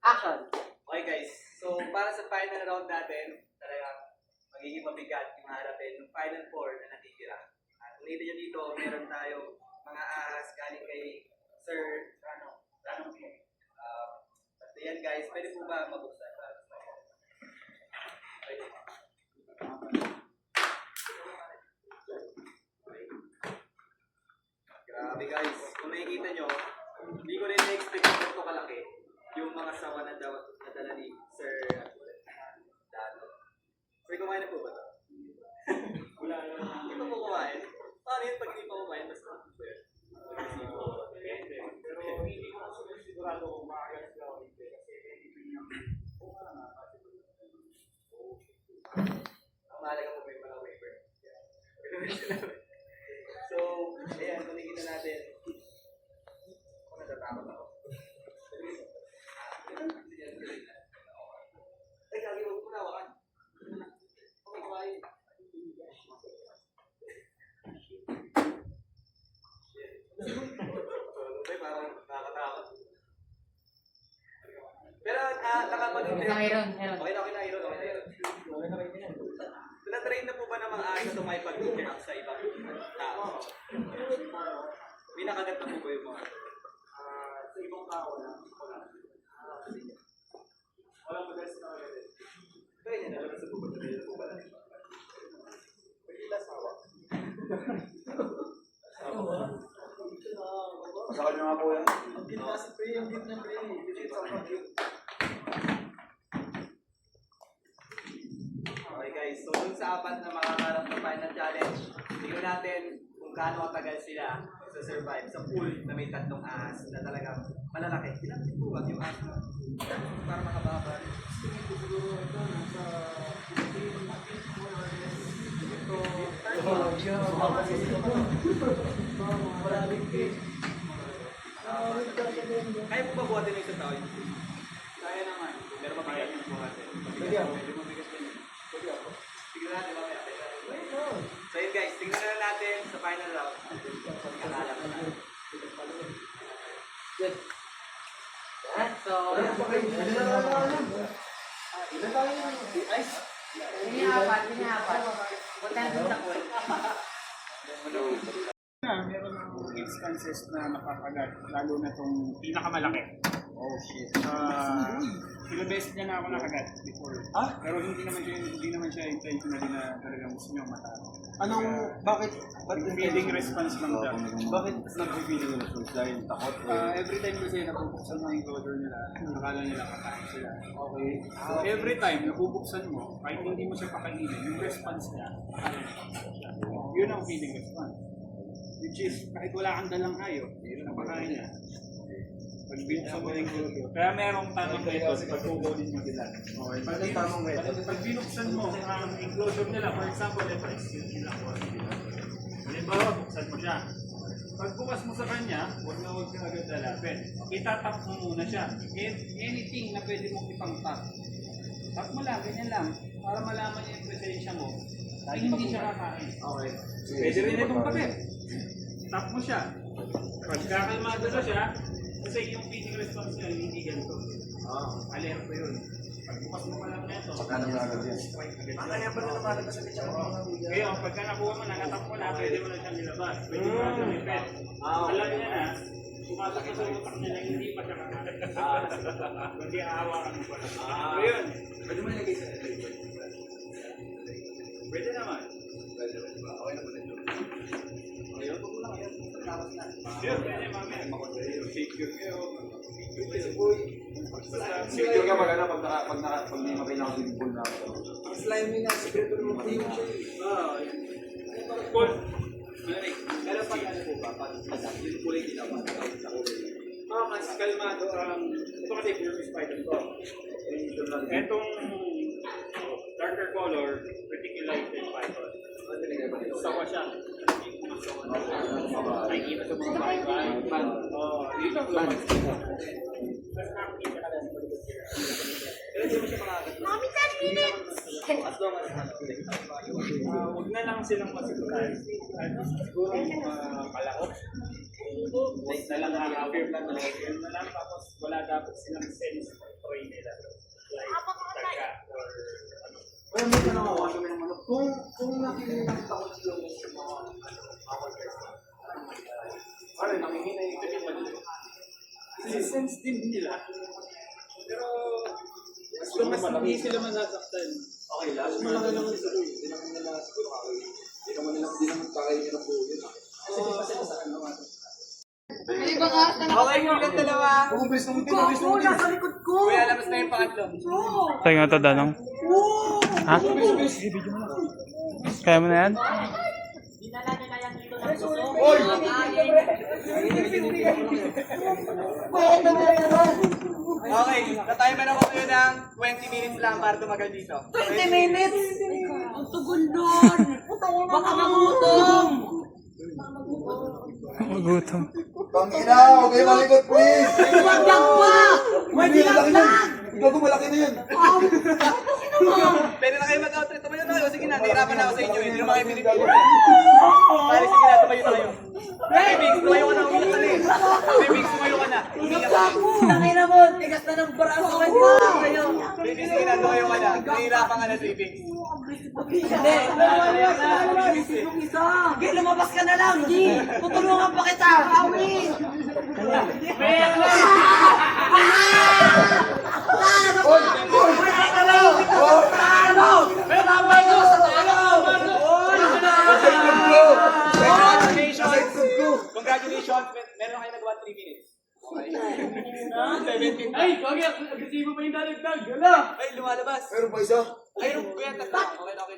Action! Okay guys, so para sa final round natin, talagang magiging mabigat yung harapin ng final four na natitira. At ulitin nyo dito, meron tayo mga ahas galing kay Sir Ranong P. Basta yan guys, pwede po ba mabuksan? Pwede. Grabe guys, kung nakikita nyo, hindi ko rin na-expect na ito kalaki yung mga sawa na nadala ni Sir Dano. Sir, kumain na po ba ito? Wala na. Hindi pa po kumain? Paano yun pag hindi pa kumain? Basta sir. Pero hindi ko sigurado kung maagas na o hindi. Kasi hindi ko ang mahalaga po may mga waiver. So, ayan, kunikita natin. Ako natatakot ako. Ay, kagi mo po nawakan. Okay, kumain. Ay, parang nakakatakot. Pero, nakapag-intend. Okay na, Iron. Okay na, Iron. Tinatrain na po ba ng mga ahas na tumay-pag-interact sa ibang tao? May nakagat na po ba yung mga? Sa ibang tao na? Wala mag-gas na agad. Kaya niya nalabas sa bubad. Kaya po ba natin? Pagkita sawa. Masakal nyo nga po yan. Ang ginawa si Pre, ang git na Pre. Okay guys, so dun sa apat na makakarap na final challenge, tingnan natin kung gaano katagal sila sa survive sa pool na may tatlong ahas na talagang malalaki. Ilan po ba yung ahas na? Para makababa. Siguro ito, nasa kaya po ba buhatin ng isang tao yun? Kaya naman. Pero mabigat yung buhatin. Pwede ako. Medyo mabigat yun. Pwede ako. Tignan natin mamaya. So yun guys, tignan na natin sa final round. Kakalam na natin. So, hinihapat. Punta na sa takot. Meron ng instances na nakakagat, lalo na itong pinakamalaki. Oh shit. Pinabest niya na ako nakagat before. Pero hindi naman siya intentionally na talagang gusto niya matalo. Bakit Yung feeling response lang siya. Bakit nag-feeling yung response? Dahil takot? Every time kasi nabubuksan mo yung enclosure nila, nakala nila kakain sila. Okay. So every time nabubuksan mo, kahit hindi mo siya pakainin, yung response niya, akala niya kakain siya. Yun ang feeling response. Which is, kahit wala kang dalang hayop, yun ang pakain niya. Pag binuksan mo yung enclosure. Kaya merong tamang method pag kukunin mo sila. Okay. Pag binuksan mo ang enclosure nila, for example, ito is yung sinakuha nila. Halimbawa, buksan mo siya. Pag bukas mo sa kanya, huwag ka agad lalapin. Itatap mo muna siya. If anything na pwede mong ipang-tap, tap mo lang, ganyan lang, para malaman niya yung presensya mo, ay hindi siya kakain. Okay. Pwede rin itong pakit. Tap mo siya. Pagkakalmado na siya, kasi yung feeding response niya, hindi ganito. Alerto yun. Pag bukas mo pa lang neto, Pagka nangyagad yan. kaya pa na naman sa picture. Kaya pagka nakuha mo na, natap mo na, pwede mo na siyang ilabas. Pwede mo na siyang ipet. Alam niya na, pumasok na sa utak niya na hindi pa siya kakain. Kundi aawakan mo pa lang. So yun. Pwede mo nilagay sa Pwede naman. Pwede ba? Okay na po na yun. Okay, huwag mo lang yan. Tapos na. Yun, pwede mamaya. Figure kayo. Figure boy. Secure ka pag may makailangan din pool na ako. Slime na, secret mo yung Paul. pero pag ano po ba, pag yung kulay nila, Mas kalmado ang ito kasi pure spider to. Etong darker color, reticulated python. Sawa siya. Nakikita sa mga bahay-bahay. Dito ang laman. Mami, 10 minutes! Huwag na lang silang masiguran. Siguro yung kalakot. Like na lang affirm na lang, tapos wala dapat silang sense of joy nila. Like, taga, or ano. Pero may tanong ako, kung nakikinig ako yung mga ano, nangihinay ito yung mali. Kasi sense din nila. Pero, as long as hindi sila masasaktan. Okay, last mo lang naman ito. Hindi naman nila siguro ako. Hindi naman kakainin ng buo yun. Kasi di pa sila sa ano. Okay, ulit dalawa. Nasa likod ko! Kuya, labas na yung pangatlo. Tayo nga ito, Danong. Ha? Kaya mo na yan? Dinala niya na yan dito ng gusto. Okay, na-timer ako kayo ng 20 minutes lang para tumagal dito. 20 minutes! Ang tugon doon! Baka magutom! Magutom. Pangina, huwag kayo malikot, please! Magdag pa! May dinagdag! Ikaw kung malaki na yun. Pwede na kayo mag-outret. Tumayo na kayo. Sige na, nahirapan na ako sa inyo. Hindi naman kayo pinipili. Pare, sige na, tumayo na kayo. Bibig, tumayo ka na. Umiyak ka na eh. Bibig, tumayo ka na. Umiyak ka na. Tangina mo! Tigas na ng braso kayo! Bibig, sige na, tumayo ka na. Nahirapan ka na sa Bibig. Hindi! Yung isa! Sige, lumabas ka na lang! Hindi! Tutulungan pa kita! Awi! Congratulations! Meron kayo nagawa 3 minutes. Okay. 17. Ay, agresibo pa yung dadagdag. Wala! Ay, lumalabas. Meron pa isa? Ay, kuya, tatlo. Okay, okay.